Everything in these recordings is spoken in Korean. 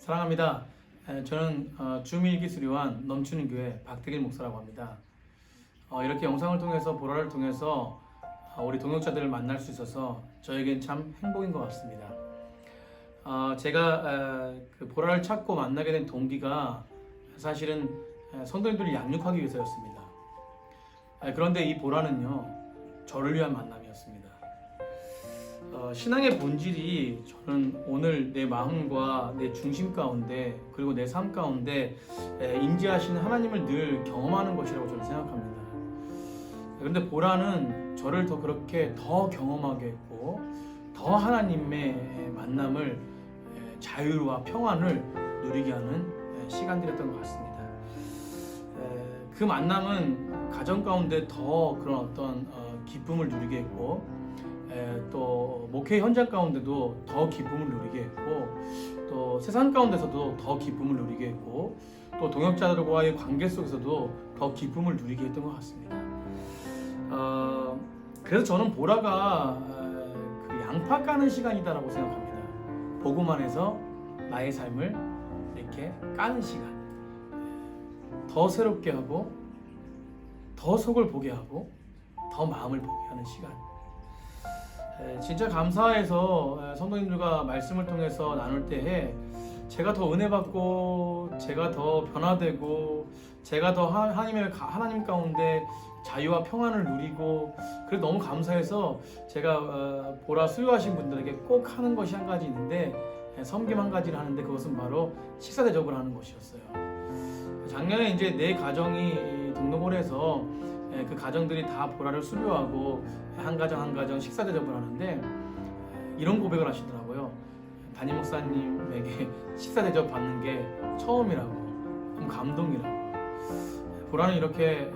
사랑합니다. 저는 주밀기수료원 넘치는 교회 박대길 목사라고 합니다. 이렇게 영상을 통해서 보라를 통해서 우리 동역자들을 만날 수 있어서 저에겐 참 행복인 것 같습니다. 제가 그 보라를 찾고 만나게 된 동기가 사실은 성도님들을 양육하기 위해서였습니다. 그런데 이 보라는요, 저를 위한 만남이었습니다. 신앙의 본질이 저는 오늘 내 마음과 내 중심 가운데 그리고 내 삶 가운데 임재하시는 하나님을 늘 경험하는 것이라고 저는 생각합니다. 그런데 보라는 저를 더 그렇게 더 경험하게 했고 더 하나님의 만남을 자유와 평안을 누리게 하는 시간들이었던 것 같습니다. 그 만남은 가정 가운데 더 그런 어떤 기쁨을 누리게 했고 또 목회 현장 가운데도 더 기쁨을 누리게 했고 또 세상 가운데서도 더 기쁨을 누리게 했고 또 동역자들과의 관계 속에서도 더 기쁨을 누리게 했던 것 같습니다. 그래서 저는 보라가 그 양파 까는 시간이다라고 생각합니다. 보고만 해서 나의 삶을 이렇게 까는 시간, 더 새롭게 하고 더 속을 보게 하고 더 마음을 보게 하는 시간. 진짜 감사해서 성도님들과 말씀을 통해서 나눌 때에 제가 더 은혜 받고 제가 더 변화되고 제가 더 하나님 가운데 자유와 평안을 누리고 그래서 너무 감사해서 제가 보라 수요하신 분들에게 꼭 하는 것이 한 가지 있는데 섬김 한 가지를 하는데 그것은 바로 식사 대접을 하는 것이었어요. 작년에 이제 네 가정이 등록을 해서 그 가정들이 다 보라를 수료하고 한 가정 식사 대접을 하는데 이런 고백을 하시더라고요. 담임 목사님에게 식사 대접 받는 게 처음이라고, 좀 감동이라고. 보라는 이렇게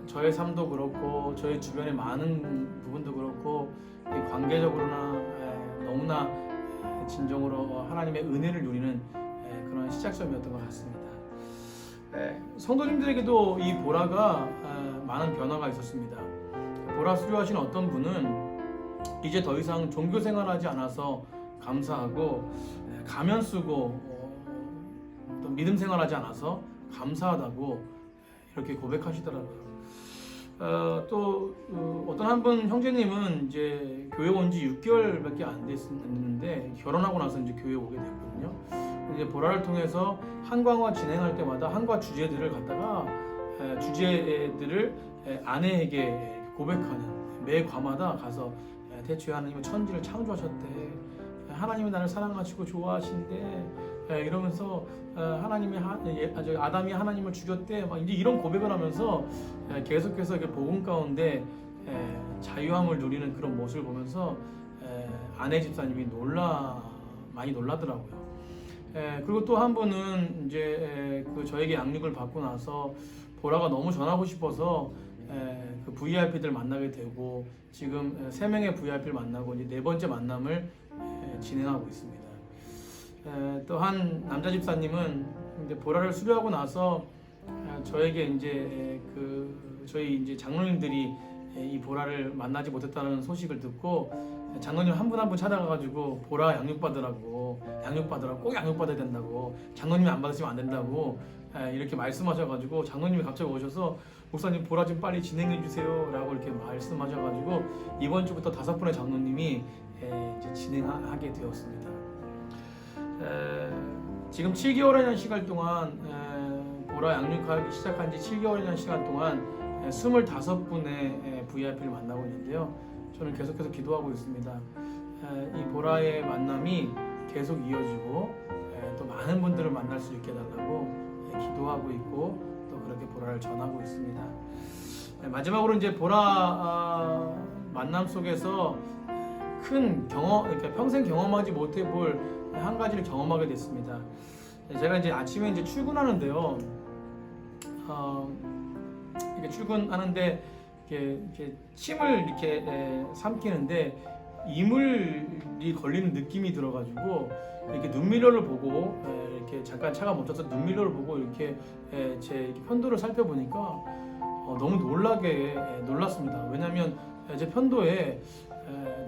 저의 삶도 그렇고 저의 주변의 많은 부분도 그렇고 관계적으로나 너무나 진정으로 하나님의 은혜를 누리는 그런 시작점이었던 것 같습니다. 성도님들에게도 이 보라가 많은 변화가 있었습니다. 보라 수료하신 어떤 분은 이제 더 이상 종교 생활하지 않아서 감사하고 가면 쓰고 또 믿음 생활하지 않아서 감사하다고 이렇게 고백하시더라고요. 또 어떤 한 분 형제님은 이제 교회 온 지 6개월밖에 안 됐는데 결혼하고 나서 이제 교회 오게 됐거든요. 이제 보라를 통해서 한과가 진행할 때마다 한과 주제들을 갖다가 주제들을 아내에게 고백하는, 매 과마다 가서 대초에 하나님은 천지를 창조하셨대, 하나님이 나를 사랑하시고 좋아하신대, 이러면서 하나님이 아담이 하나님을 죽였대, 막 이제 이런 고백을 하면서 계속해서 복음 가운데 자유함을 누리는 그런 모습을 보면서 아내 집사님이 많이 놀라더라고요. 그리고 또 한 분은 이제 그 저에게 양육을 받고 나서 보라가 너무 전하고 싶어서 그 VIP들 만나게 되고 지금 3명의 VIP를 만나고 이제 4번째 만남을 진행하고 있습니다. 또 한 남자 집사님은 이제 보라를 수료하고 나서 저에게 이제 저희 이제 장로님들이 이 보라를 만나지 못했다는 소식을 듣고 장로님 한 분 한 분 찾아가가지고 보라 양육받으라고 꼭 양육받아야 된다고, 장로님이 안 받으시면 안 된다고 이렇게 말씀하셔가지고 장로님이 갑자기 오셔서 목사님 보라 좀 빨리 진행해 주세요 라고 이렇게 말씀하셔가지고 이번 주부터 5분의 장로님이 이제 진행하게 되었습니다. 지금 7개월이라는 시간 동안 보라 양육하기 시작한 지 7개월이라는 시간 동안 25분의 VIP를 만나고 있는데요. 저는 계속해서 기도하고 있습니다. 이 보라의 만남이 계속 이어지고 또 많은 분들을 만날 수 있게 해달라고 기도하고 있고 또 그렇게 보라를 전하고 있습니다. 마지막으로 이제 보라 만남 속에서 큰 경험, 그러니까 평생 경험하지 못해 볼 한 가지를 경험하게 됐습니다. 제가 이제 아침에 이제 출근하는데요. 이렇게 출근하는데 이렇게 침을 이렇게 삼키는데 이물이 걸리는 느낌이 들어가지고 이렇게 눈밀러를 보고 이렇게 잠깐 차가 멈춰서 눈밀러를 보고 이렇게 제 편도를 살펴보니까 너무 놀랐습니다. 왜냐하면 제 편도에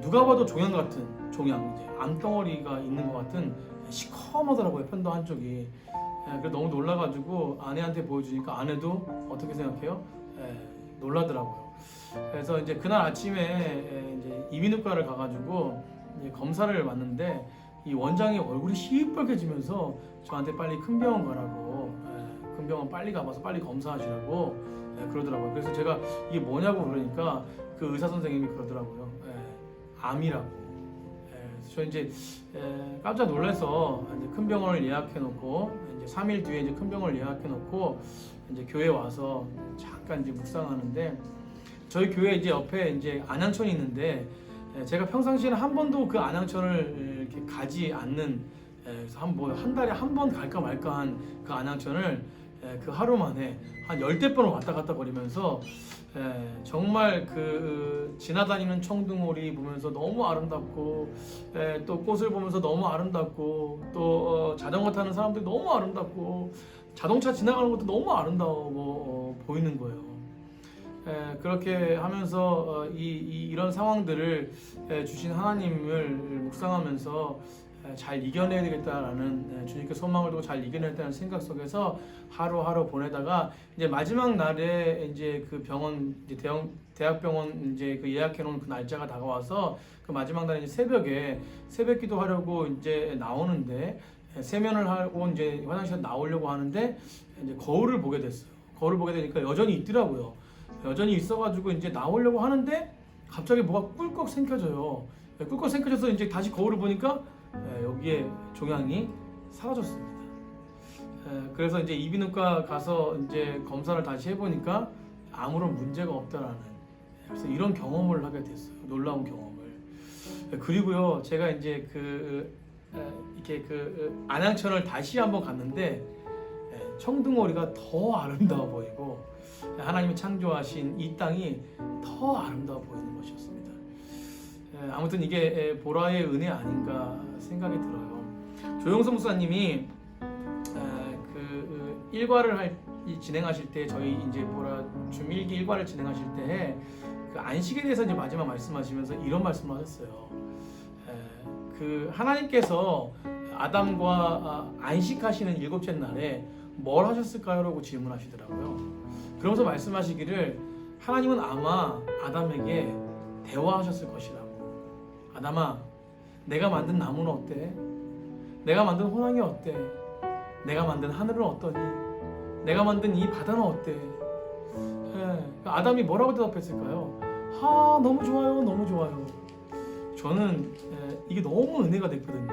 누가 봐도 종양 이제 암덩어리가 있는 것 같은 시커멓더라고요, 편도 한쪽이. 그래서 너무 놀라가지고 아내한테 보여주니까 아내도 어떻게 생각해요? 놀라더라고요. 그래서 이제 그날 아침에 이제 이비인후과를 가가지고 이제 검사를 받는데 이 원장이 얼굴이 시뻘개지면서 저한테 빨리 큰 병원 가라고, 큰 병원 빨리 가봐서 빨리 검사하시라고 그러더라고요. 그래서 제가 이게 뭐냐고 그러니까 그 의사 선생님이 그러더라고요. 암이라고. 저 이제 깜짝 놀라서 이제 큰 병원을 예약해 놓고 이제 3일 뒤에 이제 큰 병원을 예약해 놓고 이제 교회 와서 잠깐 이제 묵상하는데, 저희 교회 이제 옆에 이제 안양천이 있는데 제가 평상시에는 한 번도 그 안양천을 이렇게 가지 않는, 그래서 한 달에 한 번 갈까 말까 한 그 안양천을 그 하루 만에 한 10대 번을 왔다 갔다 거리면서 정말 그 지나다니는 청둥오리 보면서 너무 아름답고, 또 꽃을 보면서 너무 아름답고, 또 자전거 타는 사람들이 너무 아름답고, 자동차 지나가는 것도 너무 아름다워 보이는 거예요. 그렇게 하면서 이런 상황들을 주신 하나님을 묵상하면서 잘 이겨내야 되겠다라는 주님께 소망을 두고 잘 이겨내겠다는 생각 속에서 하루하루 보내다가 이제 마지막 날에 이제 그 병원, 이제 대학병원 이제 그 예약해놓은 그 날짜가 다가와서 그 마지막 날에 이제 새벽에 새벽 기도하려고 이제 나오는데, 세면을 하고 이제 화장실에 나오려고 하는데 이제 거울을 보게 됐어요. 거울을 보게 되니까 여전히 있더라고요. 여전히 있어가지고 이제 나오려고 하는데 갑자기 뭐가 꿀꺽 생겨져요. 꿀꺽 생겨져서 이제 다시 거울을 보니까 여기에 종양이 사라졌습니다. 그래서 이제 이비인후과 가서 이제 검사를 다시 해보니까 아무런 문제가 없다라는, 그래서 이런 경험을 하게 됐어요. 놀라운 경험을. 그리고요, 제가 이제 이렇게 안양천을 다시 한번 갔는데 청둥오리가 더 아름다워 보이고 하나님이 창조하신 이 땅이 더 아름다워 보이는 것이었습니다. 아무튼 이게 보라의 은혜 아닌가 생각이 들어요. 조영선 목사님이 그 일과를 진행하실 때, 저희 이제 보라 줌일기 일과를 진행하실 때 그 안식에 대해서 이제 마지막 말씀하시면서 이런 말씀을 하셨어요. 그 하나님께서 아담과 안식하시는 일곱째 날에 뭘 하셨을까요? 라고 질문하시더라고요. 그러면서 말씀하시기를 하나님은 아마 아담에게 대화하셨을 것이라고. 아담아, 내가 만든 나무는 어때? 내가 만든 호랑이 어때? 내가 만든 하늘은 어떠니? 내가 만든 이 바다는 어때? 아담이 뭐라고 대답했을까요? 너무 좋아요, 너무 좋아요. 저는 이게 너무 은혜가 됐거든요.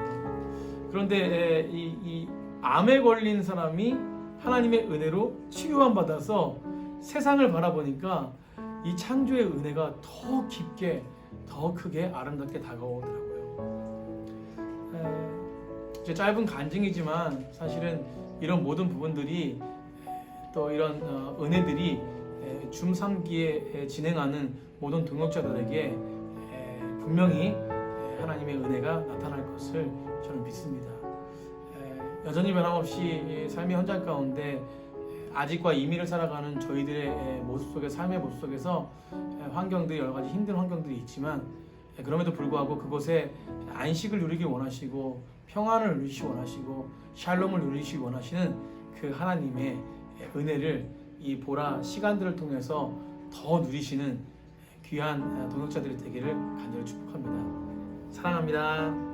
그런데 이 암에 걸린 사람이 하나님의 은혜로 치유함 받아서 세상을 바라보니까 이 창조의 은혜가 더 깊게, 더 크게, 아름답게 다가오더라고요. 이제 짧은 간증이지만 사실은 이런 모든 부분들이, 또 이런 은혜들이 줌 3기에 진행하는 모든 동역자들에게 분명히 하나님의 은혜가 나타날 것을 저는 믿습니다. 여전히 변함없이 삶의 현장 가운데 아직과 이미를 살아가는 저희들의 모습 속에, 삶의 모습 속에서 환경들이, 여러 가지 힘든 환경들이 있지만 그럼에도 불구하고 그곳에 안식을 누리길 원하시고 평안을 누리시기 원하시고 샬롬을 누리시기 원하시는 그 하나님의 은혜를 이 보라 시간들을 통해서 더 누리시는 귀한 동역자들이 되기를 간절히 축복합니다. 사랑합니다.